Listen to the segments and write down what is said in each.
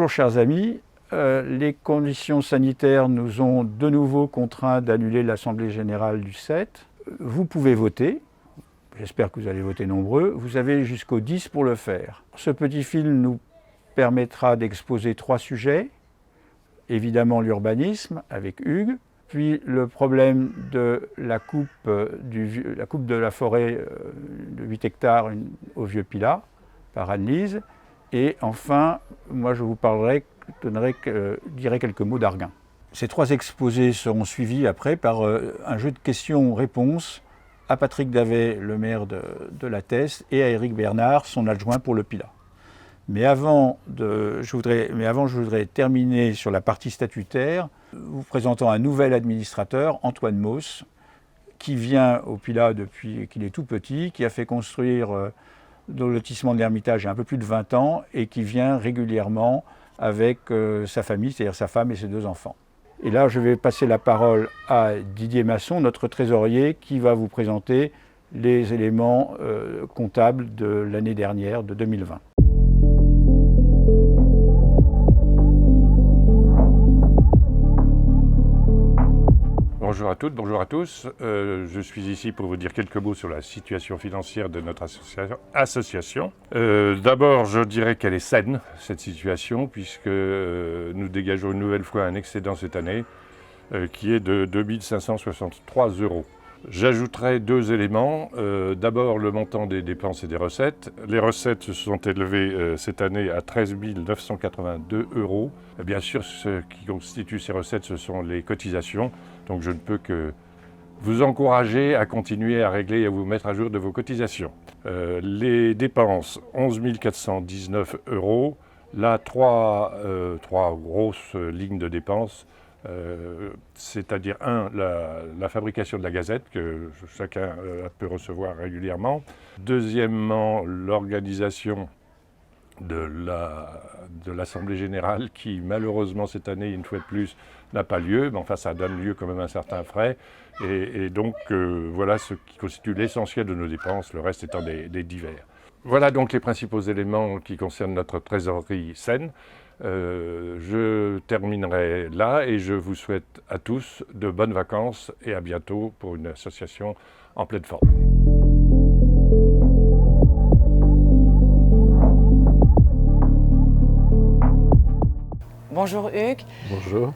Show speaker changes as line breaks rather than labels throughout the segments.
Bonjour chers amis, les conditions sanitaires nous ont de nouveau contraints d'annuler l'Assemblée générale du 7. Vous pouvez voter, j'espère que vous allez voter nombreux, vous avez jusqu'au 10 pour le faire. Ce petit film nous permettra d'exposer 3 sujets, évidemment l'urbanisme avec Hugues, puis le problème de la coupe de la forêt de 8 hectares au Vieux-Pilat par Anne-Lise, et enfin, moi je vous dirai quelques mots d'Arguin. Ces 3 exposés seront suivis après par un jeu de questions-réponses à Patrick Davet, le maire de la Teste, et à Éric Bernard, son adjoint pour le Pilat. Mais avant, je voudrais terminer sur la partie statutaire, vous présentant un nouvel administrateur, Antoine Mauss, qui vient au Pilat depuis qu'il est tout petit, qui a fait construire dans le lotissement de l'Ermitage il y a un peu plus de 20 ans et qui vient régulièrement avec sa famille, c'est-à-dire sa femme et ses 2 enfants. Et là, je vais passer la parole à Didier Masson, notre trésorier, qui va vous présenter les éléments comptables de l'année dernière, de 2020.
Bonjour à toutes, bonjour à tous. Je suis ici pour vous dire quelques mots sur la situation financière de notre association. D'abord, je dirais qu'elle est saine, cette situation, puisque nous dégageons une nouvelle fois un excédent cette année qui est de 2 563 €. J'ajouterai 2 éléments. D'abord, le montant des dépenses et des recettes. Les recettes se sont élevées cette année à 13 982 €. Bien sûr, ce qui constitue ces recettes, ce sont les cotisations. Donc je ne peux que vous encourager à continuer à régler et à vous mettre à jour de vos cotisations. Les dépenses, 11 419 €. Là, 3 grosses lignes de dépenses. C'est-à-dire la fabrication de la gazette que chacun peut recevoir régulièrement. Deuxièmement, l'organisation de l'Assemblée générale qui malheureusement cette année, une fois de plus, n'a pas lieu, mais enfin ça donne lieu quand même à un certain frais. Et donc voilà ce qui constitue l'essentiel de nos dépenses, le reste étant des divers. Voilà donc les principaux éléments qui concernent notre trésorerie saine. Je terminerai là et je vous souhaite à tous de bonnes vacances et à bientôt pour une association en pleine forme.
Bonjour Hugues.
Bonjour.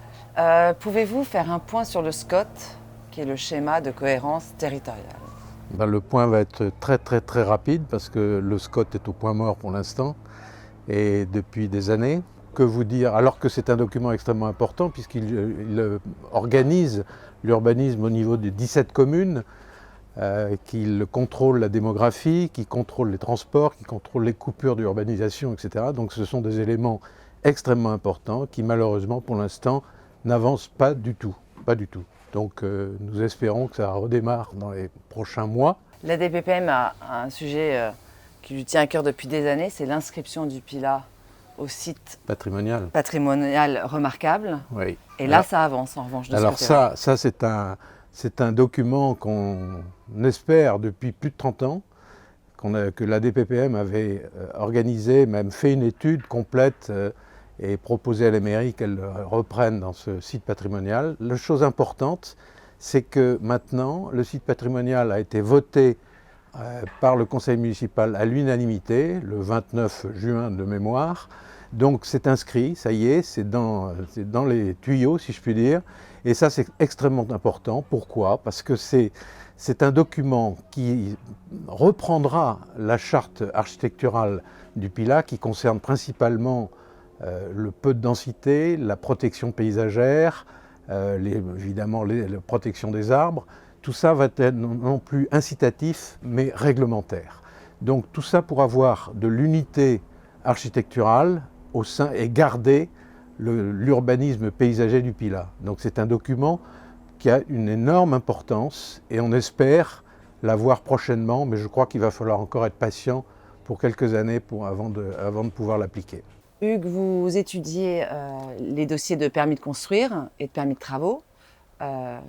Pouvez-vous faire un point sur le SCOT, qui est le schéma de cohérence territoriale?
Le point va être très rapide parce que le SCOT est au point mort pour l'instant et depuis des années. Que vous dire, alors que c'est un document extrêmement important puisqu'il organise l'urbanisme au niveau des 17 communes, qu'il contrôle la démographie, qui contrôle les transports, qui contrôle les coupures d'urbanisation, etc. Donc ce sont des éléments extrêmement importants qui malheureusement pour l'instant n'avancent pas du tout. Donc nous espérons que ça redémarre dans les prochains mois.
La DPPM a un sujet qui lui tient à cœur depuis des années, c'est l'inscription du Pilat au site patrimonial remarquable.
Oui.
Et là, ça avance en revanche de
alors
ce côté-là.
Ça c'est un document qu'on espère depuis plus de 30 ans, que la DPPM avait organisé, même fait une étude complète et proposé à la mairie qu'elle reprenne dans ce site patrimonial. La chose importante, c'est que maintenant, le site patrimonial a été voté par le conseil municipal à l'unanimité, le 29 juin de mémoire. Donc c'est inscrit, ça y est, c'est dans les tuyaux, si je puis dire. Et ça, c'est extrêmement important. Pourquoi? Parce que c'est un document qui reprendra la charte architecturale du Pilat, qui concerne principalement le peu de densité, la protection paysagère, évidemment la protection des arbres. Tout ça va être non plus incitatif, mais réglementaire. Donc tout ça pour avoir de l'unité architecturale au sein et garder l'urbanisme paysager du Pilat. Donc c'est un document qui a une énorme importance et on espère l'avoir prochainement, mais je crois qu'il va falloir encore être patient pour quelques années avant de pouvoir l'appliquer.
Hugues, vous étudiez les dossiers de permis de construire et de permis de travaux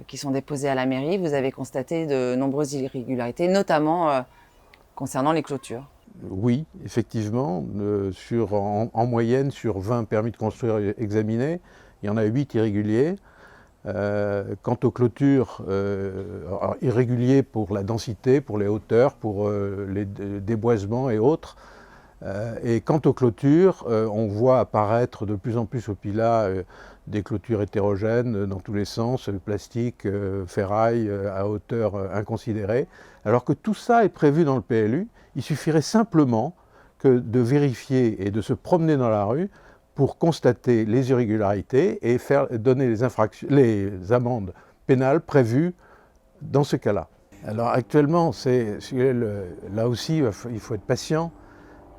qui sont déposés à la mairie. Vous avez constaté de nombreuses irrégularités, notamment concernant les clôtures.
Oui, effectivement, en moyenne, sur 20 permis de construire examinés, il y en a 8 irréguliers. Quant aux clôtures, irréguliers pour la densité, pour les hauteurs, pour les déboisements et autres. Et quant aux clôtures, on voit apparaître de plus en plus au Pilat des clôtures hétérogènes dans tous les sens, plastique, ferraille, à hauteur inconsidérée. Alors que tout ça est prévu dans le PLU, il suffirait simplement de vérifier et de se promener dans la rue pour constater les irrégularités et donner les amendes pénales prévues dans ce cas-là. Alors actuellement, là aussi, il faut être patient.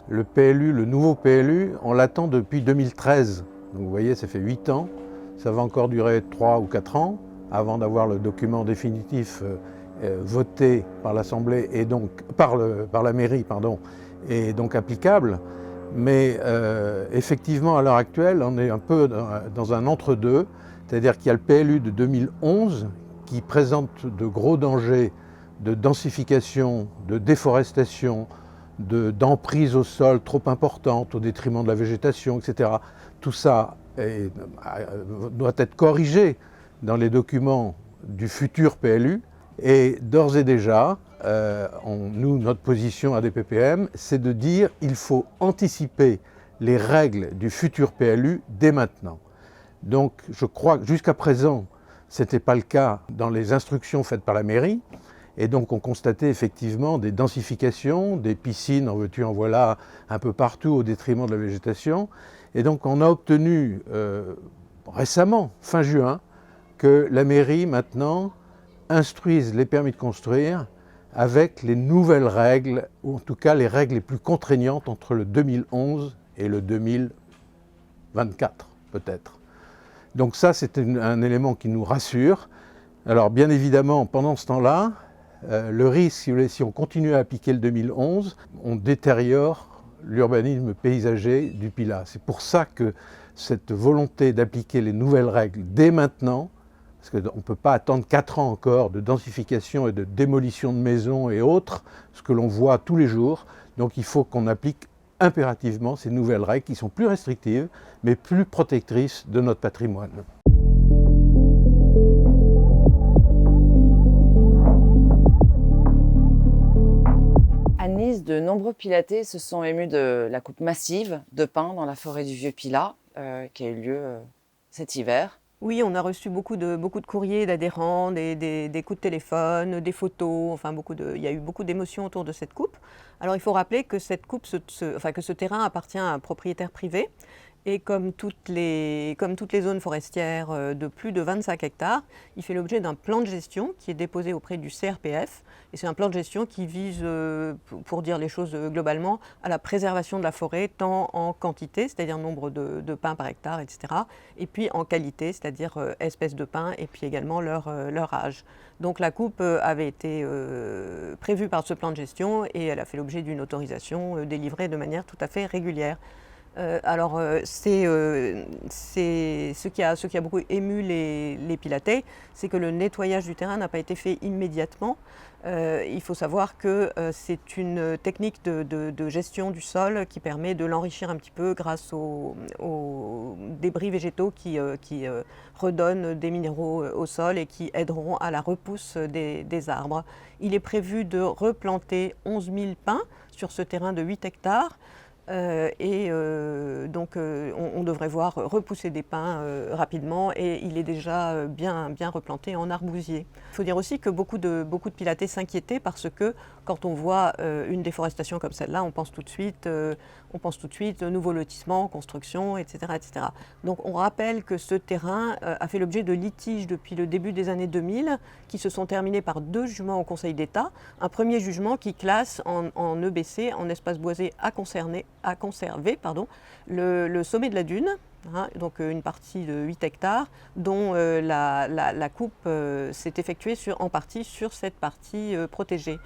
Le PLU, le nouveau PLU, on l'attend depuis 2013. Donc vous voyez, ça fait 8 ans. Ça va encore durer 3 ou 4 ans avant d'avoir le document définitif voté par l'Assemblée et donc par la mairie, pardon, et donc applicable. Mais effectivement, à l'heure actuelle, on est un peu dans un entre-deux, c'est-à-dire qu'il y a le PLU de 2011 qui présente de gros dangers de densification, de déforestation, d'emprise au sol trop importante au détriment de la végétation, etc. Tout ça doit être corrigé dans les documents du futur PLU. Et d'ores et déjà, notre position à DPPM, c'est de dire qu'il faut anticiper les règles du futur PLU dès maintenant. Donc je crois que jusqu'à présent, ce n'était pas le cas dans les instructions faites par la mairie. Et donc on constatait effectivement des densifications, des piscines en veux-tu en voilà un peu partout au détriment de la végétation. Et donc on a obtenu récemment, fin juin, que la mairie maintenant instruise les permis de construire avec les nouvelles règles, ou en tout cas les règles les plus contraignantes entre le 2011 et le 2024 peut-être. Donc ça c'est un élément qui nous rassure. Alors bien évidemment pendant ce temps-là, le risque, si on continue à appliquer le 2011, on détériore l'urbanisme paysager du Pilat. C'est pour ça que cette volonté d'appliquer les nouvelles règles dès maintenant, parce qu'on ne peut pas attendre 4 ans encore de densification et de démolition de maisons et autres, ce que l'on voit tous les jours. Donc il faut qu'on applique impérativement ces nouvelles règles qui sont plus restrictives, mais plus protectrices de notre patrimoine.
À Nice, de nombreux pilatés se sont émus de la coupe massive de pins dans la forêt du Vieux-Pilat qui a eu lieu cet hiver.
Oui, on a reçu beaucoup de courriers d'adhérents, des coups de téléphone, des photos, enfin il y a eu beaucoup d'émotions autour de cette coupe. Alors il faut rappeler que cette coupe, que ce terrain appartient à un propriétaire privé. Et comme toutes les zones forestières de plus de 25 hectares, il fait l'objet d'un plan de gestion qui est déposé auprès du CRPF. Et c'est un plan de gestion qui vise, pour dire les choses globalement, à la préservation de la forêt, tant en quantité, c'est-à-dire nombre de pins par hectare, etc., et puis en qualité, c'est-à-dire espèces de pins, et puis également leur âge. Donc la coupe avait été prévue par ce plan de gestion et elle a fait l'objet d'une autorisation délivrée de manière tout à fait régulière. C'est ce qui a beaucoup ému les pilatais, c'est que le nettoyage du terrain n'a pas été fait immédiatement. Il faut savoir que c'est une technique de gestion du sol qui permet de l'enrichir un petit peu grâce aux débris végétaux qui redonnent des minéraux au sol et qui aideront à la repousse des arbres. Il est prévu de replanter 11 000 pins sur ce terrain de 8 hectares. Donc on devrait voir repousser des pins rapidement et il est déjà bien replanté en arbousier. Il faut dire aussi que beaucoup de pilatés s'inquiétaient parce que quand on voit une déforestation comme celle-là, on pense tout de suite nouveau lotissement, construction, etc., etc. Donc on rappelle que ce terrain a fait l'objet de litiges depuis le début des années 2000 qui se sont terminés par 2 jugements au Conseil d'État. Un premier jugement qui classe en EBC, en espace boisé à conserver, le sommet de la dune, donc une partie de 8 hectares, dont la coupe s'est effectuée en partie sur cette partie protégée.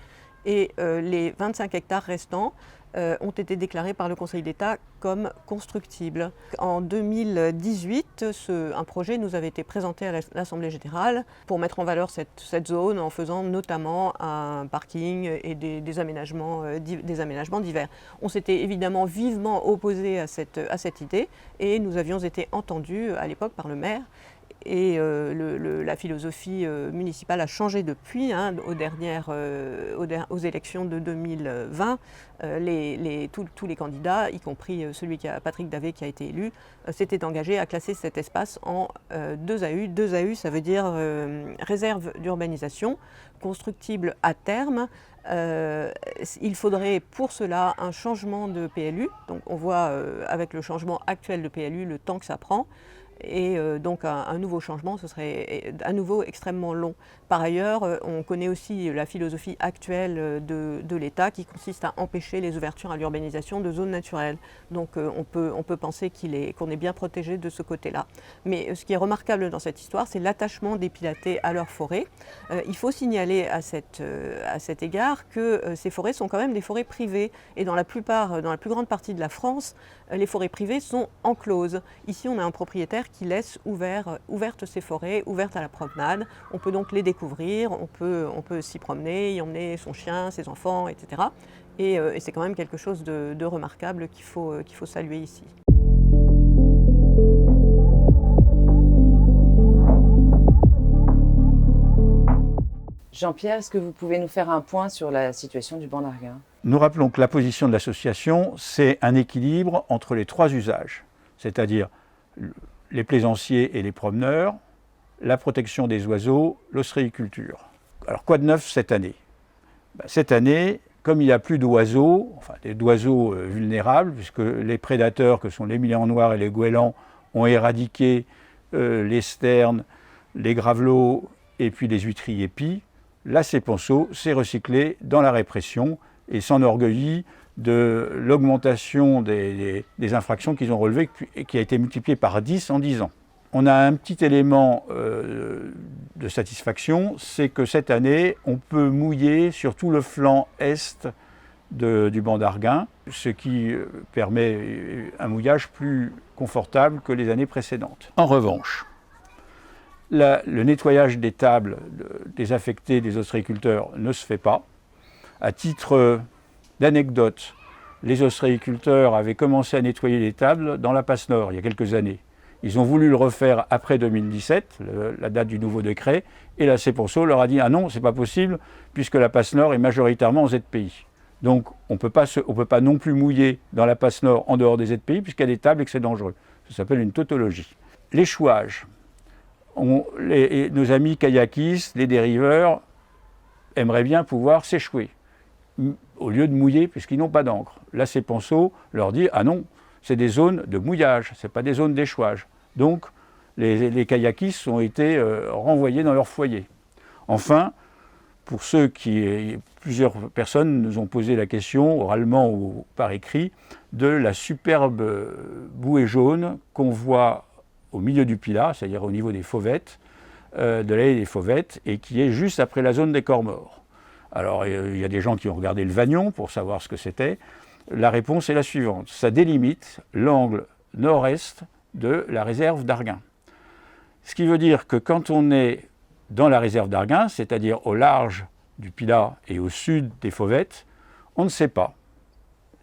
Et les 25 hectares restants ont été déclarés par le Conseil d'État comme constructibles. En 2018, un projet nous avait été présenté à l'Assemblée générale pour mettre en valeur cette zone en faisant notamment un parking et des aménagements divers. On s'était évidemment vivement opposé à cette idée et nous avions été entendus à l'époque par le maire. Et la philosophie municipale a changé depuis, aux élections de 2020. Tous les candidats, y compris Patrick Davé qui a été élu, s'étaient engagés à classer cet espace en 2 AU. 2 AU, ça veut dire réserve d'urbanisation, constructible à terme. Il faudrait pour cela un changement de PLU. Donc on voit avec le changement actuel de PLU le temps que ça prend. Et donc un nouveau changement, ce serait à nouveau extrêmement long. Par ailleurs, on connaît aussi la philosophie actuelle de l'État qui consiste à empêcher les ouvertures à l'urbanisation de zones naturelles. Donc on peut penser qu'on est bien protégé de ce côté-là. Mais ce qui est remarquable dans cette histoire, c'est l'attachement des Pilatais à leurs forêts. Il faut signaler à cet égard que ces forêts sont quand même des forêts privées. Et dans la plus grande partie de la France, les forêts privées sont encloses. Ici, on a un propriétaire qui laisse ouvertes ces forêts, ouvertes à la promenade. On peut donc les découvrir, on peut s'y promener, y emmener son chien, ses enfants, etc. Et c'est quand même quelque chose de remarquable qu'il faut saluer ici.
Jean-Pierre, est-ce que vous pouvez nous faire un point sur la situation du banc d'Arguin ?
Nous rappelons que la position de l'association, c'est un équilibre entre les 3 usages, c'est-à-dire les plaisanciers et les promeneurs, la protection des oiseaux, l'ostréiculture. Alors quoi de neuf cette année ? Cette année, comme il n'y a plus d'oiseaux, d'oiseaux vulnérables, puisque les prédateurs que sont l'émilan noir et les goélands ont éradiqué les sternes, les gravelots et puis les huîtriers épis, la Ceponceau s'est recyclée dans la répression et s'enorgueillit de l'augmentation des infractions qu'ils ont relevées et qui a été multipliée par 10 en 10 ans. On a un petit élément de satisfaction, c'est que cette année, on peut mouiller sur tout le flanc est du banc d'Arguin, ce qui permet un mouillage plus confortable que les années précédentes. En revanche, le nettoyage des tables désaffectées des ostréiculteurs ne se fait pas. À titre d'anecdote, les ostréiculteurs avaient commencé à nettoyer les tables dans la Passe Nord il y a quelques années. Ils ont voulu le refaire après 2017, la date du nouveau décret, et la Ceponceau leur a dit « Ah non, c'est pas possible, puisque la Passe Nord est majoritairement en ZPI. Donc on peut pas non plus mouiller dans la Passe Nord en dehors des ZPI, puisqu'il y a des tables et que c'est dangereux. » Ça s'appelle une tautologie. L'échouage. Nos amis kayakistes, les dériveurs, aimeraient bien pouvoir s'échouer, au lieu de mouiller, puisqu'ils n'ont pas d'encre. La Ceponceau leur dit « Ah non, c'est des zones de mouillage, ce n'est pas des zones d'échouage. » Donc, les kayakistes ont été renvoyés dans leur foyer. Enfin, pour plusieurs personnes nous ont posé la question, oralement ou par écrit, de la superbe bouée jaune qu'on voit au milieu du Pilat, c'est-à-dire au niveau des fauvettes, de l'allée des fauvettes, et qui est juste après la zone des corps morts. Alors, il y a des gens qui ont regardé le Vagnon pour savoir ce que c'était. La réponse est la suivante. Ça délimite l'angle nord-est de la réserve d'Arguin. Ce qui veut dire que quand on est dans la réserve d'Arguin, c'est-à-dire au large du Pilat et au sud des fauvettes, on ne sait pas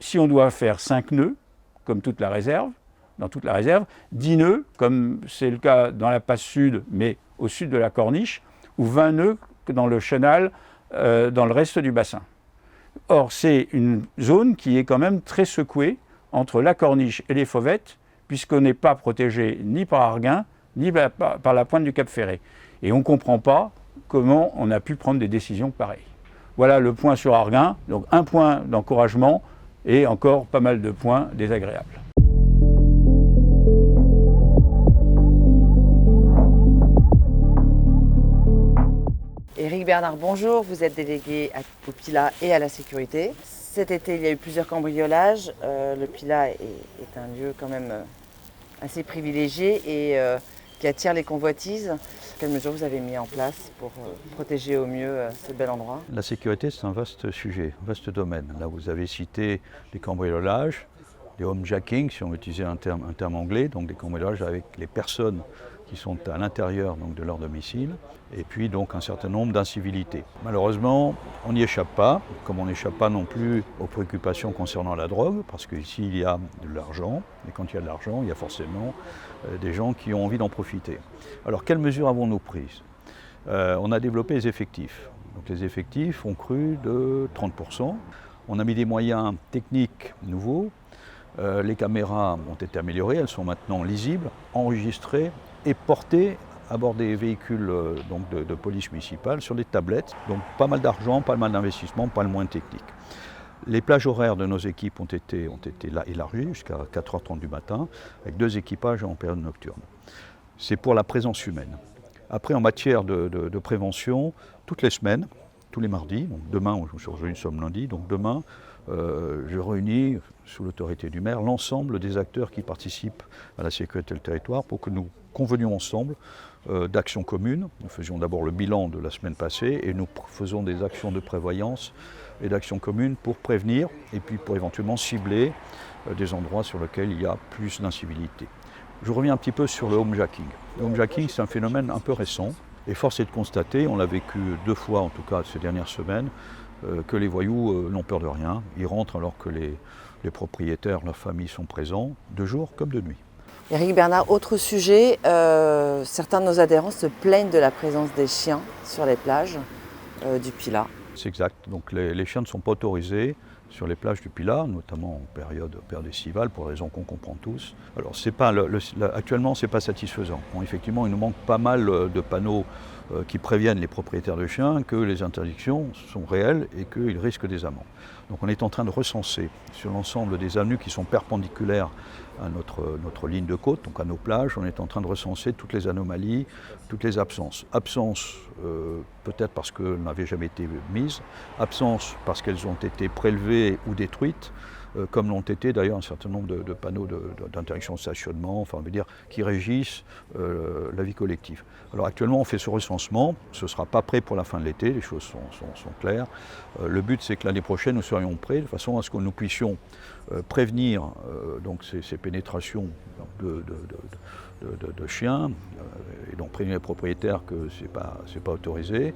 si on doit faire 5 nœuds, comme toute la réserve, dans toute la réserve, 10 nœuds, comme c'est le cas dans la passe sud, mais au sud de la Corniche, ou 20 nœuds dans le chenal, dans le reste du bassin. Or, c'est une zone qui est quand même très secouée entre la Corniche et les fauvettes, puisqu'on n'est pas protégé ni par Arguin, ni par la pointe du Cap Ferret. Et on ne comprend pas comment on a pu prendre des décisions pareilles. Voilà le point sur Arguin, donc un point d'encouragement et encore pas mal de points désagréables.
Éric Bernard, bonjour. Vous êtes délégué au Pilat et à la sécurité. Cet été, il y a eu plusieurs cambriolages. Le Pilat est un lieu quand même assez privilégié et qui attire les convoitises. Quelles mesures vous avez mis en place pour protéger au mieux ce bel endroit?
La sécurité, c'est un vaste sujet, un vaste domaine. Là, vous avez cité les cambriolages, les homejacking, si on veut utiliser un terme anglais, donc des cambriolages avec les personnes qui sont à l'intérieur donc, de leur domicile, et puis donc un certain nombre d'incivilités. Malheureusement, on n'y échappe pas, comme on n'échappe pas non plus aux préoccupations concernant la drogue, parce qu'ici il y a de l'argent, et quand il y a de l'argent, il y a forcément des gens qui ont envie d'en profiter. Alors quelles mesures avons-nous prises? On a développé les effectifs. Donc les effectifs ont cru de 30%. On a mis des moyens techniques nouveaux. Les caméras ont été améliorées, elles sont maintenant lisibles, enregistrées et portées à bord des véhicules donc de police municipale sur des tablettes. Donc pas mal d'argent, pas mal d'investissement, pas le moins technique. Les plages horaires de nos équipes ont été élargies jusqu'à 4h30 du matin, avec 2 équipages en période nocturne. C'est pour la présence humaine. Après, en matière de prévention, toutes les semaines, tous les mardis, donc demain, aujourd'hui nous sommes lundi, donc demain, je réunis, sous l'autorité du maire, l'ensemble des acteurs qui participent à la sécurité du territoire pour que nous convenions ensemble d'actions communes. Nous faisions d'abord le bilan de la semaine passée et nous faisons des actions de prévoyance et d'actions communes pour prévenir et puis pour éventuellement cibler des endroits sur lesquels il y a plus d'incivilité. Je reviens un petit peu sur le homejacking. Le homejacking, c'est un phénomène un peu récent et force est de constater, on l'a vécu 2 fois en tout cas ces dernières semaines, que les voyous n'ont peur de rien. Ils rentrent alors que les propriétaires, leurs familles sont présents, de jour comme de nuit.
Éric Bernard, autre sujet, certains de nos adhérents se plaignent de la présence des chiens sur les plages du Pilat.
C'est exact, donc les chiens ne sont pas autorisés sur les plages du Pilat, notamment en période estivale, pour raisons qu'on comprend tous. Alors actuellement, ce n'est pas satisfaisant. Bon, effectivement, il nous manque pas mal de panneaux qui préviennent les propriétaires de chiens que les interdictions sont réelles et qu'ils risquent des amendes. Donc on est en train de recenser sur l'ensemble des avenues qui sont perpendiculaires à notre ligne de côte, donc à nos plages, on est en train de recenser toutes les anomalies, toutes les absences. Absences peut-être parce qu'elles n'avaient jamais été mises, absences parce qu'elles ont été prélevées ou détruites, comme l'ont été d'ailleurs un certain nombre de panneaux d'interdiction de stationnement, enfin on veut dire, qui régissent la vie collective. Alors actuellement on fait ce recensement, ce ne sera pas prêt pour la fin de l'été, les choses sont claires. Le but c'est que l'année prochaine nous serions prêts de façon à ce que nous puissions prévenir donc ces pénétrations de chiens et donc prévenir les propriétaires que ce n'est pas autorisé,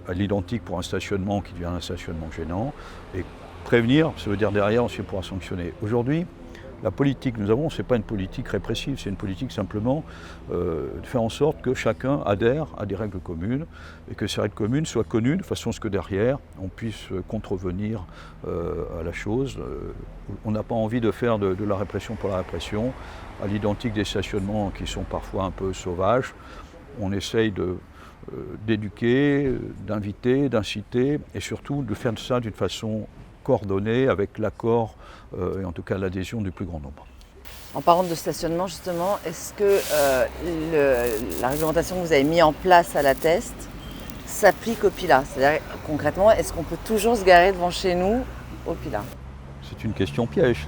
à l'identique pour un stationnement qui devient un stationnement gênant, et prévenir, ça veut dire derrière on pourra sanctionner. Aujourd'hui, la politique que nous avons, ce n'est pas une politique répressive, c'est une politique simplement de faire en sorte que chacun adhère à des règles communes et que ces règles communes soient connues de façon à ce que derrière on puisse contrevenir à la chose. On n'a pas envie de faire de la répression pour la répression, à l'identique des stationnements qui sont parfois un peu sauvages. On essaye d'éduquer, d'inviter, d'inciter et surtout de faire ça d'une façon coordonnée avec l'accord et en tout cas l'adhésion du plus grand nombre.
En parlant de stationnement justement, est-ce que la réglementation que vous avez mise en place à la Teste s'applique au Pilat? C'est-à-dire concrètement, est-ce qu'on peut toujours se garer devant chez nous au Pilat?
C'est une question piège.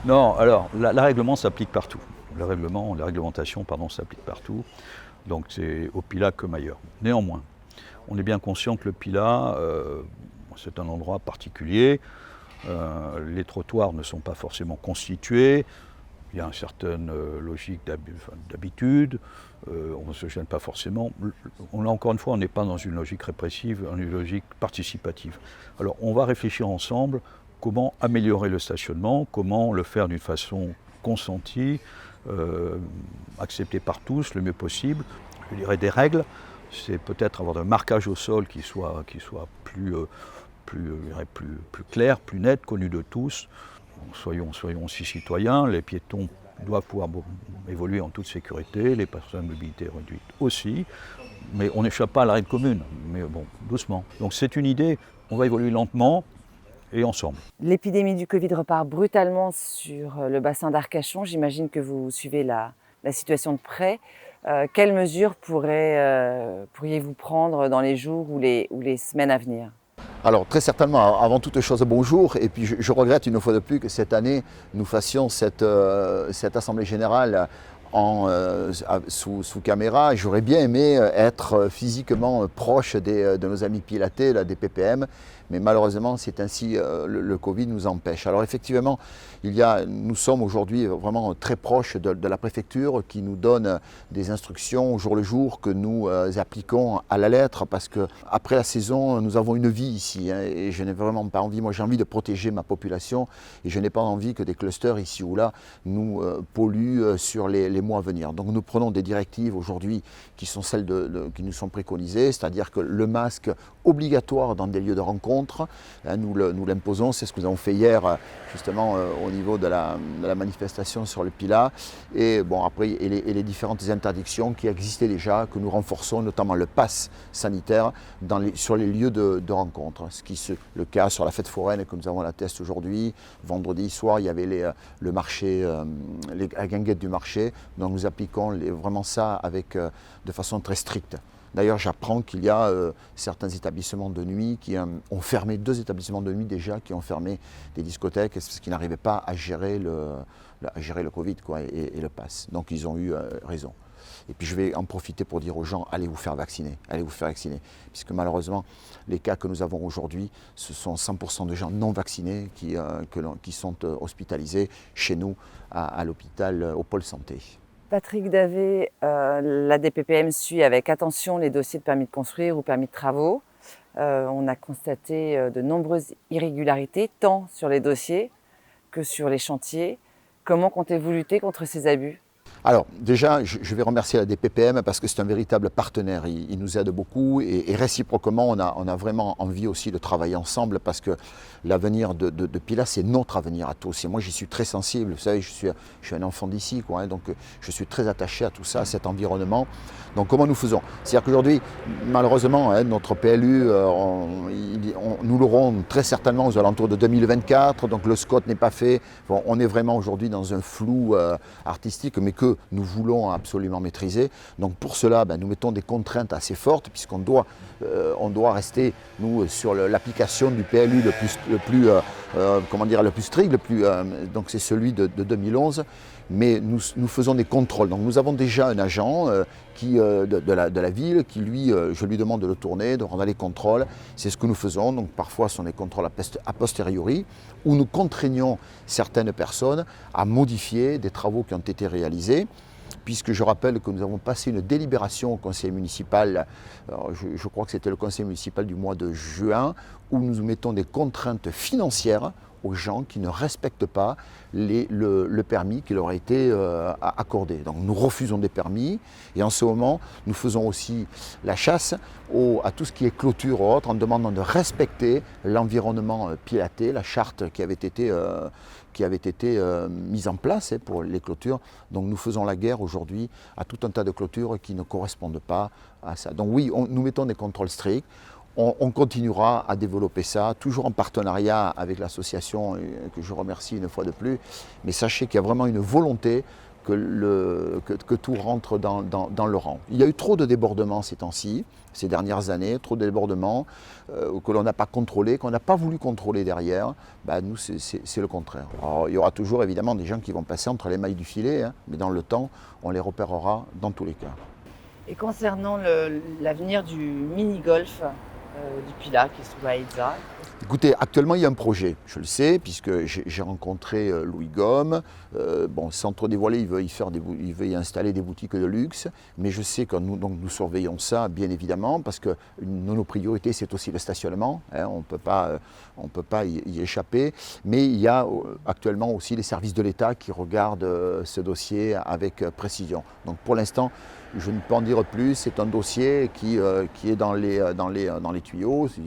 Non, alors la règlement s'applique partout. La réglementation s'applique partout, donc c'est au Pilat comme ailleurs. Néanmoins, on est bien conscient que le Pilat, c'est un endroit particulier, les trottoirs ne sont pas forcément constitués, il y a une certaine logique d'habitude, on ne se gêne pas forcément. Encore une fois, on n'est pas dans une logique répressive, dans une logique participative. Alors on va réfléchir ensemble comment améliorer le stationnement, comment le faire d'une façon consentie, acceptée par tous le mieux possible. Je dirais des règles, c'est peut-être avoir un marquage au sol qui soit plus clair, plus net, connu de tous. Soyons aussi citoyens, les piétons doivent pouvoir évoluer en toute sécurité, les personnes de mobilité réduite aussi, mais on n'échappe pas à la règle commune, mais bon, doucement. Donc c'est une idée, on va évoluer lentement et ensemble.
L'épidémie du Covid repart brutalement sur le bassin d'Arcachon, j'imagine que vous suivez la situation de près. Quelles mesures pourriez-vous prendre dans les jours ou les semaines à venir?
Alors très certainement, avant toute chose, bonjour. Et puis je regrette une fois de plus que cette année, nous fassions cette Assemblée Générale sous caméra. J'aurais bien aimé être physiquement proche de nos amis pilatés, la DPPM, mais malheureusement c'est ainsi, le Covid nous empêche. Alors effectivement, nous sommes aujourd'hui vraiment très proches de la préfecture qui nous donne des instructions au jour le jour que nous appliquons à la lettre, parce qu'après la saison, nous avons une vie ici, hein, et je n'ai vraiment pas envie, moi j'ai envie de protéger ma population et je n'ai pas envie que des clusters ici ou là nous polluent sur les mois à venir. Donc nous prenons des directives aujourd'hui qui sont celles qui nous sont préconisées, c'est-à-dire que le masque obligatoire dans des lieux de rencontre, hein, nous l'imposons, c'est ce que nous avons fait hier justement au niveau de la manifestation sur le Pilat, et bon après et les différentes interdictions qui existaient déjà, que nous renforçons, notamment le pass sanitaire sur les lieux de rencontre, ce qui est le cas sur la fête foraine que nous avons la test aujourd'hui. Vendredi soir il y avait le marché, la guinguette du marché, donc nous appliquons vraiment ça de façon très stricte. D'ailleurs, j'apprends qu'il y a certains établissements de nuit qui ont fermé, 2 établissements de nuit déjà, qui ont fermé des discothèques parce qu'ils n'arrivaient pas à gérer le Covid quoi, et le pass. Donc ils ont eu raison. Et puis je vais en profiter pour dire aux gens, allez vous faire vacciner, puisque malheureusement, les cas que nous avons aujourd'hui, ce sont 100% de gens non vaccinés qui sont hospitalisés chez nous à l'hôpital, au pôle santé.
Patrick Davé, la DPPM suit avec attention les dossiers de permis de construire ou permis de travaux. On a constaté de nombreuses irrégularités, tant sur les dossiers que sur les chantiers. Comment comptez-vous lutter contre ces abus ?
Alors déjà, je vais remercier la DPPM parce que c'est un véritable partenaire, il nous aide beaucoup et réciproquement, on a vraiment envie aussi de travailler ensemble parce que l'avenir de Pilat, c'est notre avenir à tous. Et moi, j'y suis très sensible, vous savez, je suis un enfant d'ici, quoi, hein, donc je suis très attaché à tout ça, à cet environnement. Donc comment nous faisons? C'est-à-dire qu'aujourd'hui, malheureusement, hein, notre PLU, nous l'aurons très certainement aux alentours de 2024, donc le SCOT n'est pas fait. Bon, on est vraiment aujourd'hui dans un flou artistique, mais que nous voulons absolument maîtriser. Donc pour cela, nous mettons des contraintes assez fortes, puisqu'on doit rester, nous, sur l'application du PLU le plus strict, donc c'est celui de 2011. Mais nous faisons des contrôles. Donc nous avons déjà un agent de la ville qui, lui, je lui demande de le tourner, de rendre les contrôles. C'est ce que nous faisons. Donc parfois, ce sont des contrôles a posteriori, où nous contraignons certaines personnes à modifier des travaux qui ont été réalisés. Puisque je rappelle que nous avons passé une délibération au conseil municipal, je crois que c'était le conseil municipal du mois de juin, où nous mettons des contraintes financières aux gens qui ne respectent pas le permis qui leur a été accordé. Donc nous refusons des permis et en ce moment nous faisons aussi la chasse à tout ce qui est clôture ou autre en demandant de respecter l'environnement pilaté, la charte qui avait été mise en place pour les clôtures. Donc nous faisons la guerre aujourd'hui à tout un tas de clôtures qui ne correspondent pas à ça. Donc oui, nous mettons des contrôles stricts. On continuera à développer ça, toujours en partenariat avec l'association que je remercie une fois de plus. Mais sachez qu'il y a vraiment une volonté que tout rentre dans le rang. Il y a eu trop de débordements ces temps-ci, ces dernières années, trop de débordements que l'on n'a pas contrôlés, qu'on n'a pas voulu contrôler derrière. Nous, c'est le contraire. Alors, il y aura toujours évidemment des gens qui vont passer entre les mailles du filet, hein, mais dans le temps, on les repérera dans tous les cas.
Et concernant l'avenir du mini-golf du Pilat qui se trouve à Aïza.
Écoutez, actuellement il y a un projet, je le sais, puisque j'ai rencontré Louis Gomme. Sans trop dévoiler, il veut y installer des boutiques de luxe, mais je sais que nous surveillons ça bien évidemment, parce que nos priorités c'est aussi le stationnement, hein, on ne peut pas y échapper, mais il y a actuellement aussi les services de l'État qui regardent ce dossier avec précision. Donc pour l'instant, je ne peux en dire plus, c'est un dossier qui est dans les tuyaux, si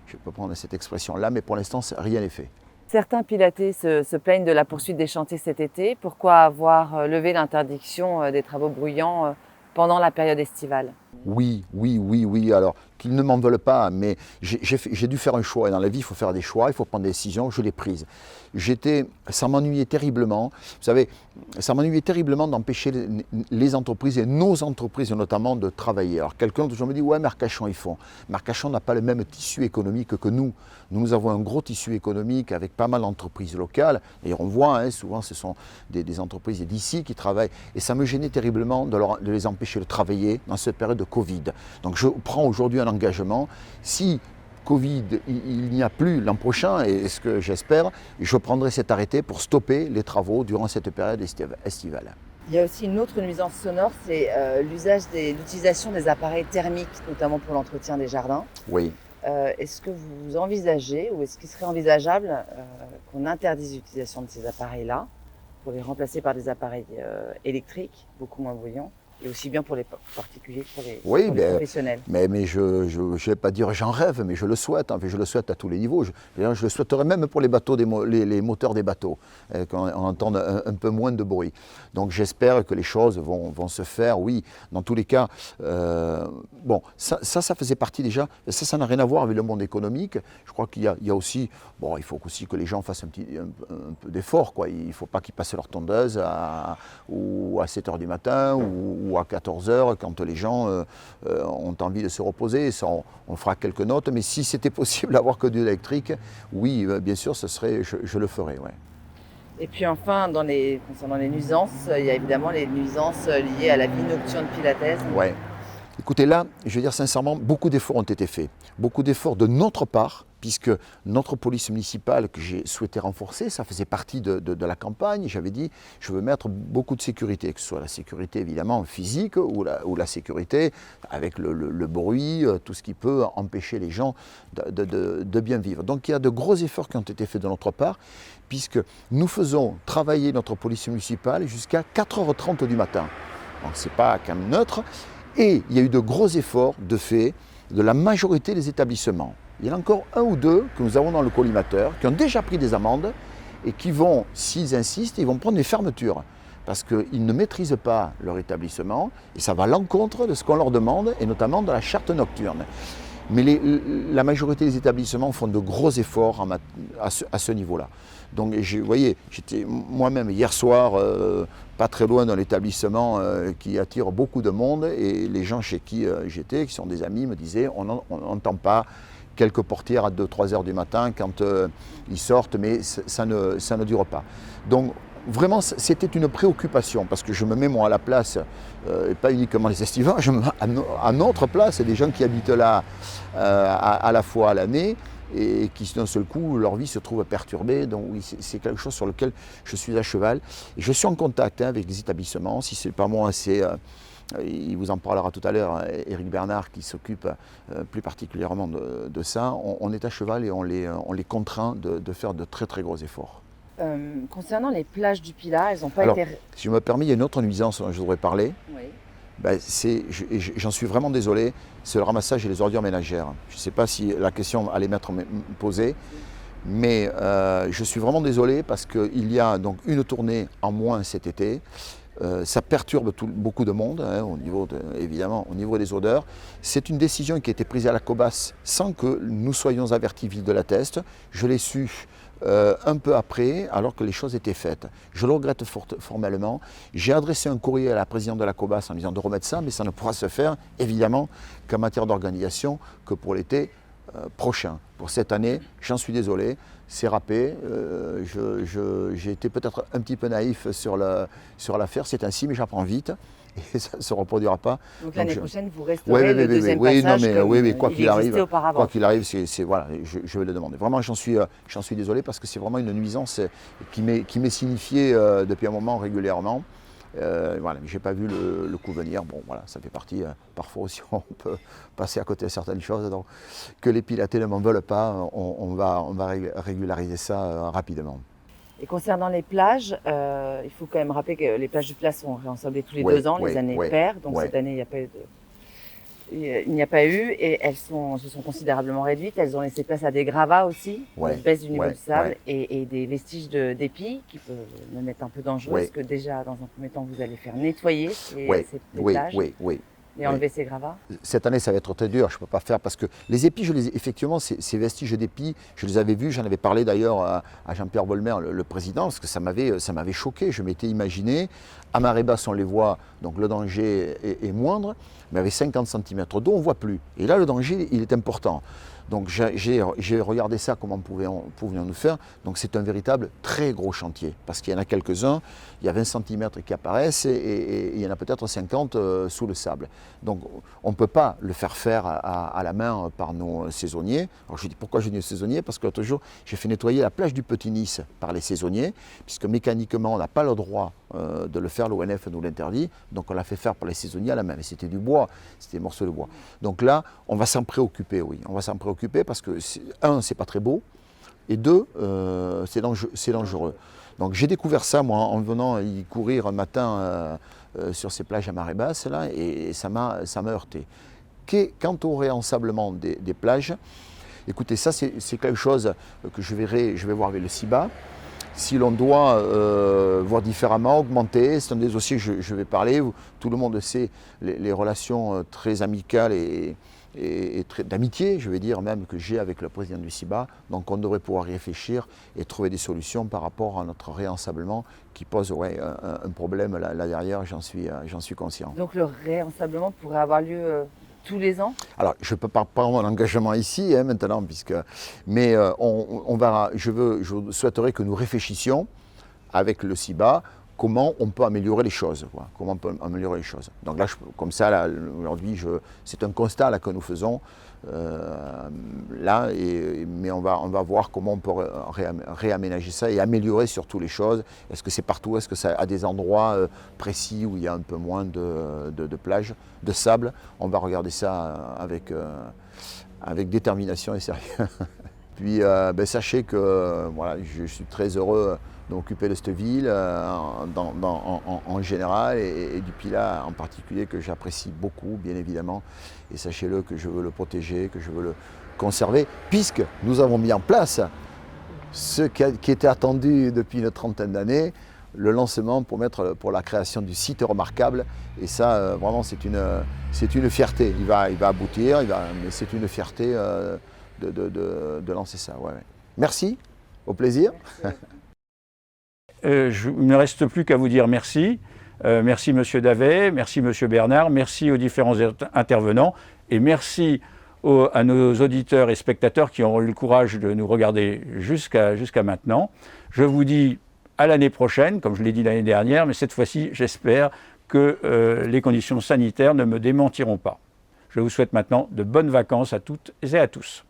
je peux prendre cette expression-là, mais pour l'instant, rien n'est fait.
Certains pilatés se plaignent de la poursuite des chantiers cet été. Pourquoi avoir levé l'interdiction des travaux bruyants pendant la période estivale ?
Oui, oui, oui, oui. Alors, qu'ils ne m'en veulent pas, mais j'ai dû faire un choix. Et dans la vie, il faut faire des choix, il faut prendre des décisions. Je l'ai prise. Ça m'ennuyait terriblement. Vous savez, ça m'ennuyait terriblement d'empêcher les entreprises, et nos entreprises notamment, de travailler. Alors, quelqu'un toujours me dit, ouais, mais Arcachon, ils font. Mais Arcachon n'a pas le même tissu économique que nous. Nous avons un gros tissu économique avec pas mal d'entreprises locales. D'ailleurs, on voit, hein, souvent, ce sont des entreprises d'ici qui travaillent. Et ça me gênait terriblement de les empêcher de travailler dans cette période de Covid. Donc, je prends aujourd'hui un engagement. Si Covid, il n'y a plus l'an prochain, et ce que j'espère, je prendrai cet arrêté pour stopper les travaux durant cette période estivale.
Il y a aussi une autre nuisance sonore, c'est l'utilisation des appareils thermiques, notamment pour l'entretien des jardins.
Oui.
Est-ce que vous envisagez, ou est-ce qu'il serait envisageable qu'on interdise l'utilisation de ces appareils-là pour les remplacer par des appareils électriques, beaucoup moins bruyants, et aussi bien pour les particuliers que pour les professionnels?
Mais je ne vais pas dire j'en rêve, mais je le souhaite. Enfin, je le souhaite à tous les niveaux. Je le souhaiterais même pour les bateaux, les moteurs des bateaux, qu'on entende un peu moins de bruit. Donc j'espère que les choses vont se faire, oui. Dans tous les cas, bon, ça faisait partie déjà, ça n'a rien à voir avec le monde économique. Je crois qu'il y a aussi, bon, il faut aussi que les gens fassent un peu d'effort, quoi. Il ne faut pas qu'ils passent leur tondeuse à 7 h du matin ou à 14 h quand les gens ont envie de se reposer. Ça, on fera quelques notes, mais si c'était possible d'avoir que de l'électrique, oui, bien sûr, je le ferai. Ouais.
Et puis enfin, concernant les nuisances, il y a évidemment les nuisances liées à la vie nocturne pilataise.
Ouais. Écoutez, là, je veux dire sincèrement, beaucoup d'efforts ont été faits. Beaucoup d'efforts de notre part, puisque notre police municipale que j'ai souhaité renforcer, ça faisait partie de la campagne. J'avais dit, je veux mettre beaucoup de sécurité, que ce soit la sécurité évidemment physique ou la sécurité avec le bruit, tout ce qui peut empêcher les gens de bien vivre. Donc il y a de gros efforts qui ont été faits de notre part, puisque nous faisons travailler notre police municipale jusqu'à 4h30 du matin. Donc ce n'est pas quand même neutre. Et il y a eu de gros efforts de fait de la majorité des établissements. Il y en a encore un ou deux que nous avons dans le collimateur qui ont déjà pris des amendes et qui vont, s'ils insistent, ils vont prendre des fermetures parce qu'ils ne maîtrisent pas leur établissement et ça va à l'encontre de ce qu'on leur demande et notamment de la charte nocturne. Mais la majorité des établissements font de gros efforts à ce niveau-là. Donc, vous voyez, j'étais moi-même hier soir, pas très loin d'un établissement qui attire beaucoup de monde, et les gens chez qui j'étais, qui sont des amis, me disaient on n'entend pas quelques portières à 2-3 heures du matin quand ils sortent, mais ça ne dure pas. Donc, vraiment, c'était une préoccupation, parce que je me mets moi à la place, et pas uniquement les estivants, je me mets à notre place, et des gens qui habitent là à la fois à l'année, et qui d'un seul coup, leur vie se trouve perturbée. Donc oui, c'est quelque chose sur lequel je suis à cheval. Et je suis en contact avec les établissements. Si ce n'est pas moi, il vous en parlera tout à l'heure, Éric Bernard, qui s'occupe plus particulièrement de ça. On est à cheval et on les contraint de faire de très très gros efforts.
Concernant les plages du Pilat, elles n'ont pas été...
Si je me permets, il y a une autre nuisance dont je voudrais parler.
Oui.
J'en suis vraiment désolé, c'est le ramassage et les ordures ménagères. Je ne sais pas si la question allait m'être posée, mais je suis vraiment désolé parce qu'il y a donc une tournée en moins cet été. Ça perturbe beaucoup de monde, hein, évidemment au niveau des odeurs. C'est une décision qui a été prise à la Cobas sans que nous soyons avertis Ville de la Teste. Je l'ai su un peu après, alors que les choses étaient faites. Je le regrette formellement. J'ai adressé un courrier à la présidente de la Cobas en disant de remettre ça, mais ça ne pourra se faire, évidemment, qu'en matière d'organisation, que pour l'été prochain. Pour cette année, j'en suis désolé, c'est râpé. J'ai été peut-être un petit peu naïf sur l'affaire, c'est ainsi, mais j'apprends vite. Et ça ne se reproduira pas.
Donc l'année prochaine, vous resterez le deuxième passage
quoi qu'il arrive,
auparavant.
Voilà, je vais le demander. Vraiment, j'en suis désolé parce que c'est vraiment une nuisance qui m'est signifiée depuis un moment régulièrement. Voilà, mais je n'ai pas vu le coup venir. Bon, voilà, ça fait partie. Parfois aussi, on peut passer à côté de certaines choses. Donc, que les pilatés ne m'en veulent pas, on va régulariser ça rapidement.
Et concernant les plages, il faut quand même rappeler que les plages du Pilat sont réensablées tous les 2 ans, les années paires. Donc cette année, il n'y a pas eu et elles se sont considérablement réduites. Elles ont laissé place à des gravats aussi, une baisse du niveau du sable et des vestiges d'épis qui peuvent même être un peu dangereux parce que déjà, dans un premier temps, vous allez faire nettoyer ces plages.
Oui.
Et enlever ces gravats?
Cette année, ça va être très dur, je ne peux pas faire parce que les épis, effectivement, ces vestiges d'épis, je les avais vus, j'en avais parlé d'ailleurs à Jean-Pierre Volmer, le président, parce que ça m'avait choqué. Je m'étais imaginé, à marée basse, on les voit, donc le danger est moindre, mais avec 50 cm d'eau, on ne voit plus. Et là, le danger, il est important. Donc j'ai regardé ça, comment pouvions-nous faire. Donc c'est un véritable très gros chantier, parce qu'il y en a quelques-uns, il y a 20 cm qui apparaissent et il y en a peut-être 50 sous le sable. Donc on ne peut pas le faire à la main par nos saisonniers. Alors je dis pourquoi je dis saisonniers, parce que l'autre jour j'ai fait nettoyer la plage du Petit Nice par les saisonniers, puisque mécaniquement on n'a pas le droit de le faire, l'ONF nous l'interdit, donc on l'a fait faire par les saisonniers à la main. Mais c'était du bois, c'était des morceaux de bois. Donc là, on va s'en préoccuper, oui, on va s'en préoccuper parce que, un, c'est pas très beau, et deux, c'est dangereux. Donc j'ai découvert ça, moi, en venant y courir un matin sur ces plages à marée basse, là, et ça m'a heurté. Quant au réensablement des plages, écoutez, ça c'est quelque chose que je vais voir avec le CIBA. Si l'on doit voir différemment, augmenter, c'est un des dossiers que je vais parler. Tout le monde sait les relations très amicales et d'amitié, je vais dire même, que j'ai avec le président du CIBA. Donc on devrait pouvoir y réfléchir et trouver des solutions par rapport à notre réensablement qui pose un problème là derrière, j'en suis conscient.
Donc le réensablement pourrait avoir lieu tous les ans?
Alors, je ne peux pas prendre mon engagement ici maintenant, mais je souhaiterais que nous réfléchissions avec le CIBA comment on peut améliorer les choses. Comment on peut améliorer les choses. Donc là, comme ça, là, aujourd'hui, c'est un constat là, que nous faisons. Mais on va voir comment on peut réaménager ça et améliorer surtout les choses. Est-ce que c'est partout? Est-ce que c'est à des endroits précis où il y a un peu moins de plages, de sable? On va regarder ça avec détermination et sérieux. Puis sachez que voilà, je suis très heureux de m'occuper de cette ville en général et du Pilat en particulier que j'apprécie beaucoup, bien évidemment. Et sachez-le que je veux le protéger, que je veux le conserver, puisque nous avons mis en place ce qui était attendu depuis une trentaine d'années, le lancement pour la création du site remarquable. Et ça, vraiment, c'est une fierté. Il va aboutir, mais c'est une fierté de lancer ça. Ouais. Merci, au plaisir.
Merci.
Il ne me reste plus qu'à vous dire merci. Merci Monsieur Davet, merci Monsieur Bernard, merci aux différents intervenants et merci à nos auditeurs et spectateurs qui ont eu le courage de nous regarder jusqu'à maintenant. Je vous dis à l'année prochaine, comme je l'ai dit l'année dernière, mais cette fois-ci, j'espère que les conditions sanitaires ne me démentiront pas. Je vous souhaite maintenant de bonnes vacances à toutes et à tous.